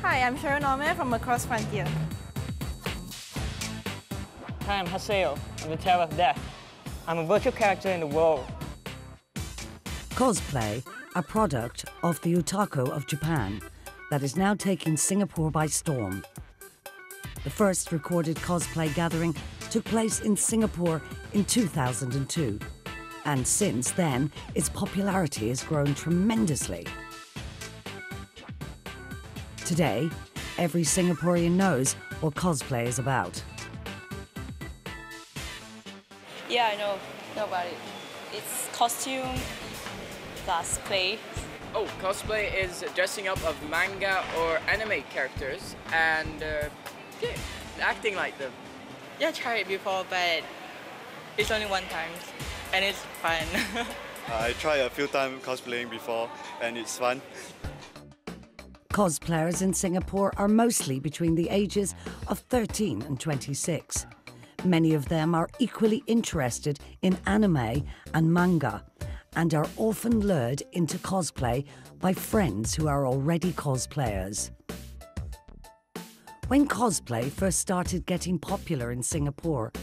Hi, I'm Sharon from Across Frontier. Hi, I'm Haseo. I'm the Terror of Death. I'm a virtual character in the world. Cosplay, a product of the otaku of Japan that is now taking Singapore by storm. The first recorded cosplay gathering took place in Singapore in 2002. And since then, its popularity has grown tremendously. Today, every Singaporean knows what cosplay is about. Yeah, I know about it. It's costume plus play. Oh, cosplay is dressing up of manga or anime characters and acting like them. Yeah, I tried it before, but it's only one time, and it's fun. I tried a few times cosplaying before, and it's fun. Cosplayers in Singapore are mostly between the ages of 13 and 26. Many of them are equally interested in anime and manga and are often lured into cosplay by friends who are already cosplayers. When cosplay first started getting popular in Singapore,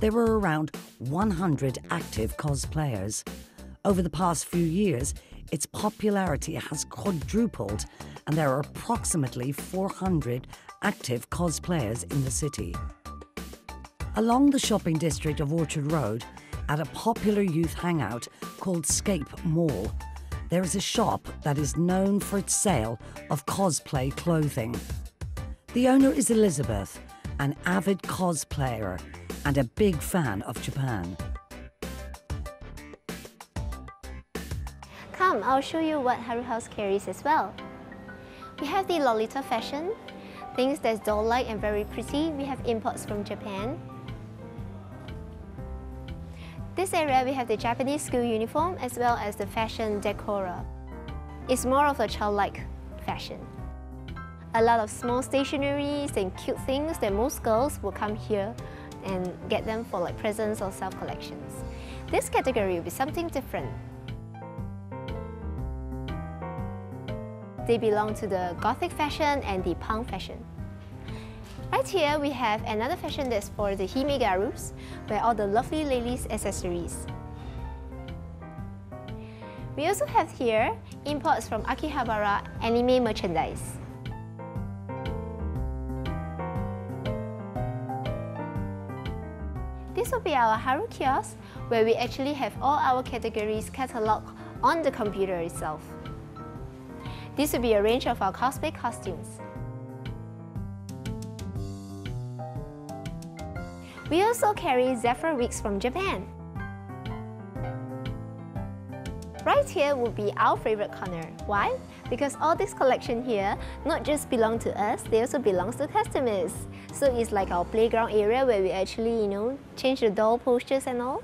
there were around 100 active cosplayers. Over the past few years, its popularity has quadrupled, and there are approximately 400 active cosplayers in the city. Along the shopping district of Orchard Road, at a popular youth hangout called Scape Mall, there is a shop that is known for its sale of cosplay clothing. The owner is Elizabeth, an avid cosplayer and a big fan of Japan. Come, I'll show you what Haru House carries as well. We have the Lolita fashion, things that's doll-like and very pretty. We have imports from Japan. This area we have the Japanese school uniform as well as the fashion decora. It's more of a childlike fashion. A lot of small stationeries and cute things that most girls will come here and get them for like presents or self-collections. This category will be something different. They belong to the Gothic fashion and the punk fashion. Right here, we have another fashion that's for the Himegarus, where all the lovely ladies' accessories. We also have here imports from Akihabara anime merchandise. This will be our Haru kiosk, where we actually have all our categories catalogued on the computer itself. This will be a range of our cosplay costumes. We also carry Zephyr wigs from Japan. Right here will be our favorite corner. Why? Because all this collection here not just belong to us, they also belong to customers. So it's like our playground area where we actually, change the doll postures and all.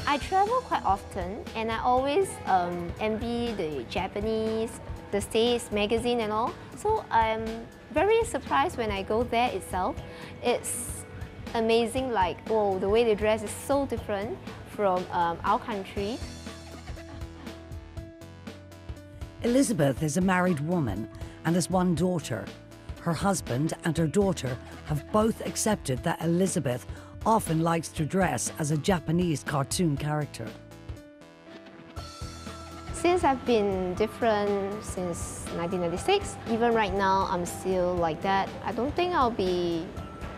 I travel quite often and I always envy the Japanese, the States magazine and all. So I'm very surprised when I go there itself. It's amazing, like, oh, the way they dress is so different from our country. Elizabeth is a married woman and has one daughter. Her husband and her daughter have both accepted that Elizabeth often likes to dress as a Japanese cartoon character. Since I've been different since 1996, even right now I'm still like that. I don't think I'll be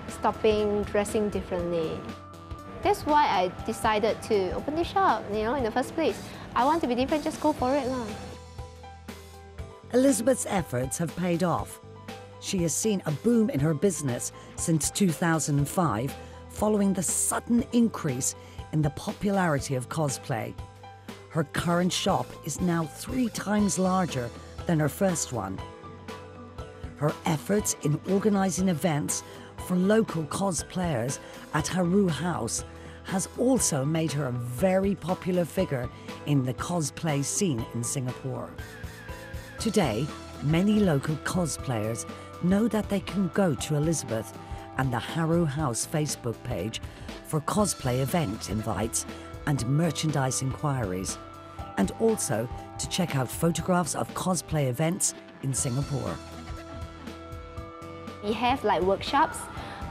stopping dressing differently. That's why I decided to open this shop, in the first place. I want to be different, just go for it lah. Elizabeth's efforts have paid off. She has seen a boom in her business since 2005, following the sudden increase in the popularity of cosplay. Her current shop is now 3 times larger than her first one. Her efforts in organising events for local cosplayers at Haru House has also made her a very popular figure in the cosplay scene in Singapore. Today, many local cosplayers know that they can go to Elizabeth and the Haru House Facebook page for cosplay event invites and merchandise inquiries. and also to check out photographs of cosplay events in Singapore. We have like workshops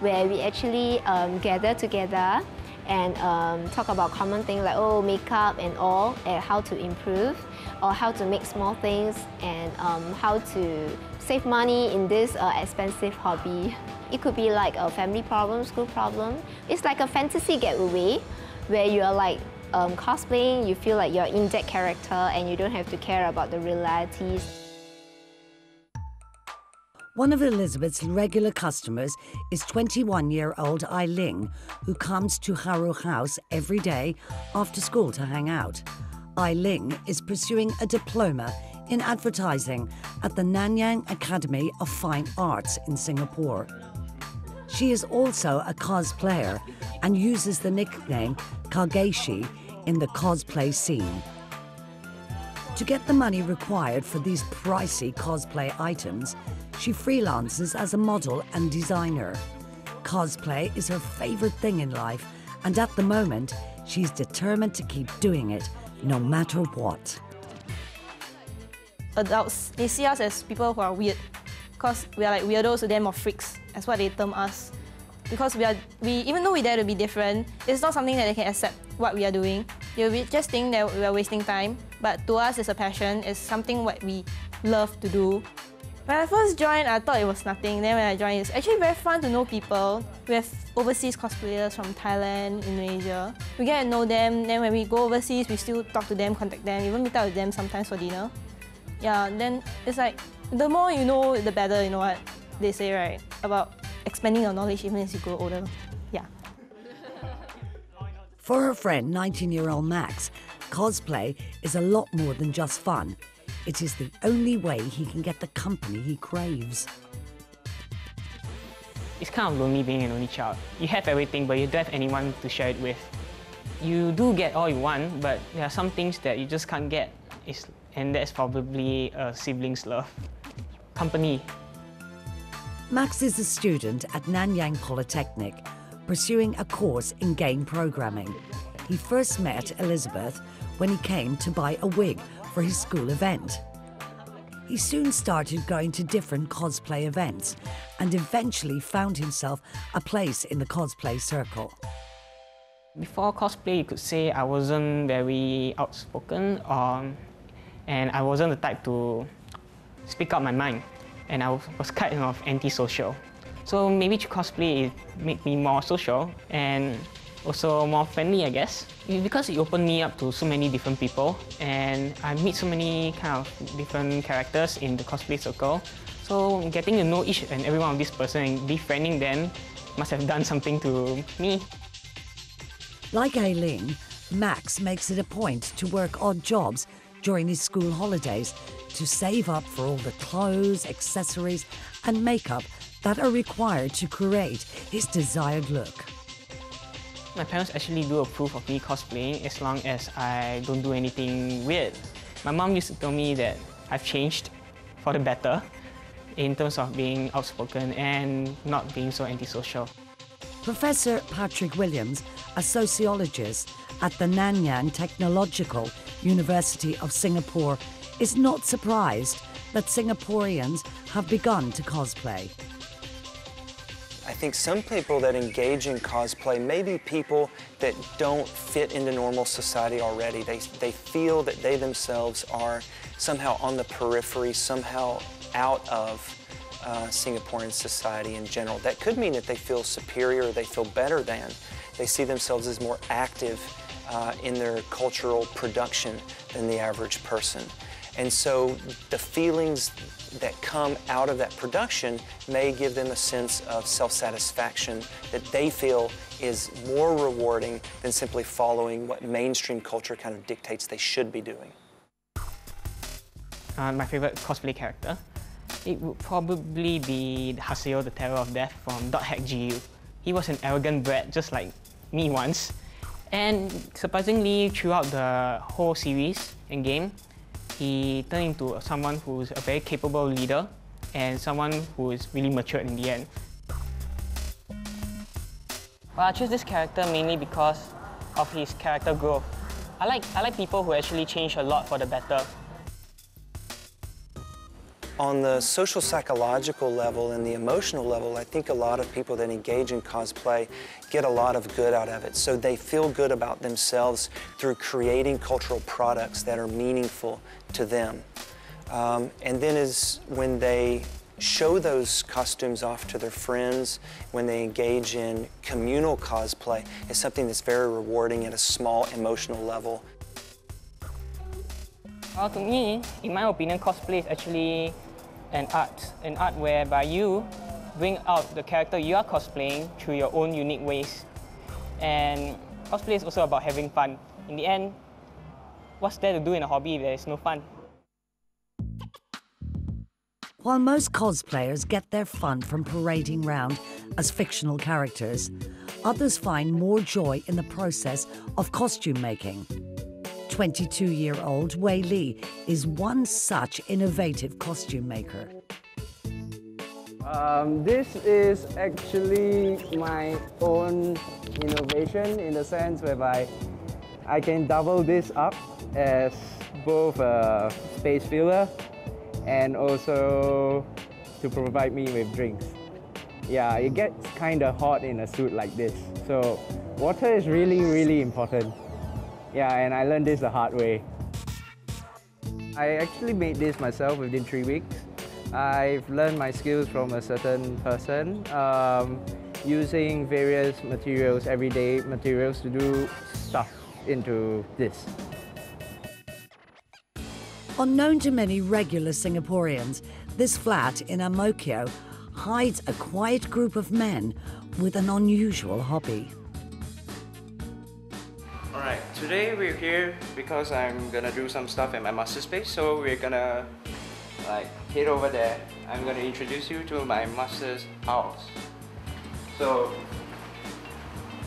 where we actually gather together and talk about common things like makeup and all, and how to improve, or how to make small things, and how to save money in this expensive hobby. It could be like a family problem, school problem. It's like a fantasy getaway where you're like cosplaying, you feel like you're in that character and you don't have to care about the realities. One of Elizabeth's regular customers is 21-year-old Ai Ling, who comes to Haru House every day after school to hang out. Ai Ling is pursuing a diploma in advertising at the Nanyang Academy of Fine Arts in Singapore. She is also a cosplayer and uses the nickname Kageshi in the cosplay scene. To get the money required for these pricey cosplay items, she freelances as a model and designer. Cosplay is her favorite thing in life, and at the moment, she's determined to keep doing it, no matter what. Adults, they see us as people who are weird, because we are like weirdos to them, or freaks. That's what they term us. Because even though we dare to be different, it's not something that they can accept what we are doing. They'll just think that we are wasting time, but to us it's a passion, it's something what we love to do. When I first joined, I thought it was nothing. Then when I joined, it's actually very fun to know people. We have overseas cosplayers from Thailand, Indonesia. We get to know them, then when we go overseas, we still talk to them, contact them, even meet up with them sometimes for dinner. Yeah, then it's like, the more you know, the better, you know what they say, right? About expanding your knowledge even as you grow older. Yeah. For her friend, 19-year-old Max, cosplay is a lot more than just fun. It is the only way he can get the company he craves. It's kind of lonely being an only child. You have everything, but you don't have anyone to share it with. You do get all you want, but there are some things that you just can't get, and that's probably a sibling's love. Company. Max is a student at Nanyang Polytechnic, pursuing a course in game programming. He first met Elizabeth when he came to buy a wig for his school event. He soon started going to different cosplay events and eventually found himself a place in the cosplay circle. Before cosplay, you could say I wasn't very outspoken, and I wasn't the type to speak out my mind, and I was kind of antisocial. So maybe cosplay made me more social and also more friendly, I guess. Because it opened me up to so many different people, and I meet so many kind of different characters in the cosplay circle. So getting to know each and every one of these person and befriending them must have done something to me. Like Ai Ling, Max makes it a point to work odd jobs during his school holidays to save up for all the clothes, accessories and makeup that are required to create his desired look. My parents actually do approve of me cosplaying as long as I don't do anything weird. My mom used to tell me that I've changed for the better in terms of being outspoken and not being so antisocial. Professor Patrick Williams, a sociologist at the Nanyang Technological University of Singapore, is not surprised that Singaporeans have begun to cosplay. I think some people that engage in cosplay may be people that don't fit into normal society already. They feel that they themselves are somehow on the periphery, somehow out of Singaporean society in general. That could mean that they feel superior, or they feel better than. They see themselves as more active in their cultural production than the average person. And so the feelings that come out of that production may give them a sense of self-satisfaction that they feel is more rewarding than simply following what mainstream culture kind of dictates they should be doing. My favorite cosplay character, it would probably be Haseo, the Terror of Death from .hack.gu. He was an arrogant brat just like me once. And surprisingly, throughout the whole series and game, he turned into someone who's a very capable leader and someone who is really matured in the end. Well, I chose this character mainly because of his character growth. I like people who actually change a lot for the better. On the social psychological level and the emotional level, I think a lot of people that engage in cosplay get a lot of good out of it. So they feel good about themselves through creating cultural products that are meaningful to them. And then when they show those costumes off to their friends, when they engage in communal cosplay, it's something that's very rewarding at a small emotional level. To me, in my opinion, cosplay is actually an art whereby you bring out the character you are cosplaying through your own unique ways. And cosplay is also about having fun. In the end, what's there to do in a hobby if there is no fun? While most cosplayers get their fun from parading round as fictional characters, others find more joy in the process of costume making. 22-year-old Wei Li is one such innovative costume maker. This is actually my own innovation in the sense whereby I can double this up as both a space filler and also to provide me with drinks. Yeah, it gets kind of hot in a suit like this, so water is really important. Yeah, and I learned this the hard way. I actually made this myself within 3 weeks. I've learned my skills from a certain person, using various materials, everyday materials, to do stuff into this. Unknown to many regular Singaporeans, this flat in Amokyo hides a quiet group of men with an unusual hobby. Alright, today we're here because I'm gonna do some stuff in my master space, so we're gonna head over there. I'm gonna introduce you to my master's house. So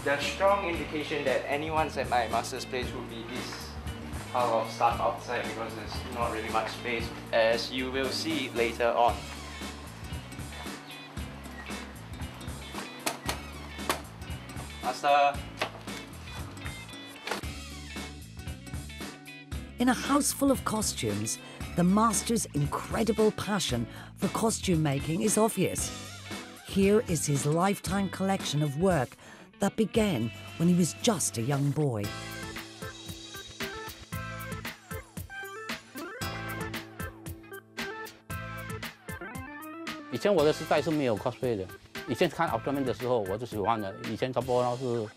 the strong indication that anyone's at my master's place would be this pile of stuff outside because there's not really much space, as you will see later on. Master. In a house full of costumes, the master's incredible passion for costume making is obvious. Here is his lifetime collection of work that began when he was just a young boy.以前我的时代是没有 cosplay 的，以前看奥特曼的时候我就喜欢的，以前差不多是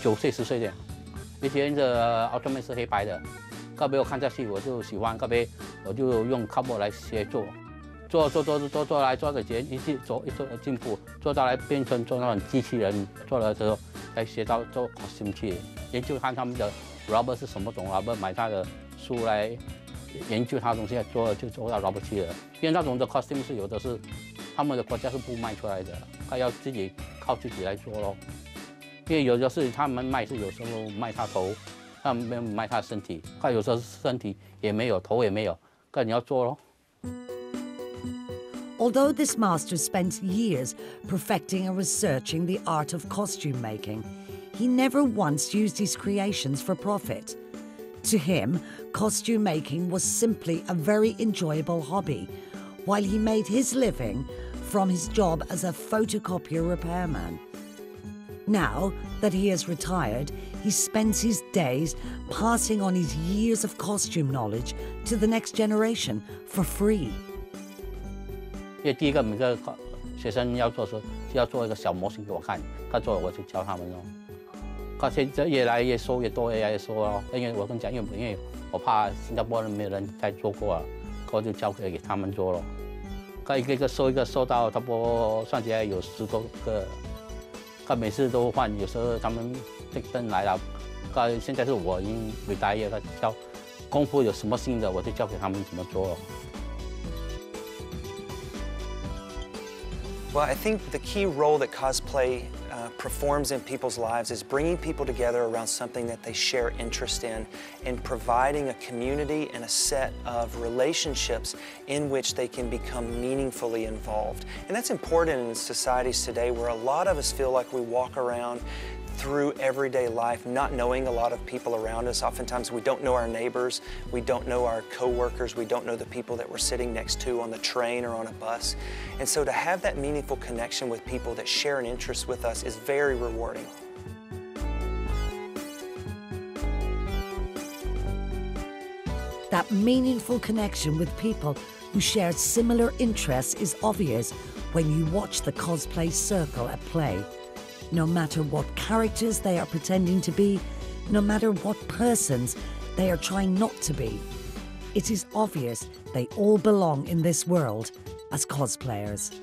9岁10岁的，以前的奥特曼是黑白的。 告别我看下去，我就喜欢告别，我就用靠步来学做，做来做的前一做进步，做到来变成做那种机器人，做了之后才学到做 costume 去，研究看他们的 rubber 是什么种 rubber， 买他的书来研究他的东西，就做到 rubber 去了。因为那种的 costume 是有的是他们的国家是不卖出来的，他要自己靠自己来做咯。因为有的是他们卖是有时候卖他头。 他没有卖他身体，他有时候身体也没有，头也没有，那你要做咯。Although this master spent years perfecting and researching the art of costume making, he never once used his creations for profit. To him, costume making was simply a very enjoyable hobby, while he made his living from his job as a photocopier repairman. Now that he has retired, he spends his days passing on his years of costume knowledge to the next generation for free. 因为第一个每个学生要做一个小模型给我看，他做了我就教他们咯。他现在越来越收越多，越来越收咯。因为我跟你讲，因为我怕新加坡人没有人再做过啊，我就交给他们做咯。他一个收到差不多算起来有10多个。 他每次都换，有时候他们这灯来了，现在是我已经retire，他教功夫有什么新的，我就教给他们怎么做。Well, I think the key role that cosplay performs in people's lives is bringing people together around something that they share interest in and providing a community and a set of relationships in which they can become meaningfully involved. And that's important in societies today where a lot of us feel like we walk around through everyday life, not knowing a lot of people around us. Oftentimes we don't know our neighbors, we don't know our co-workers, we don't know the people that we're sitting next to on the train or on a bus. And so to have that meaningful connection with people that share an interest with us is very rewarding. That meaningful connection with people who share similar interests is obvious when you watch the cosplay circle at play. No matter what characters they are pretending to be, no matter what persons they are trying not to be, it is obvious they all belong in this world as cosplayers.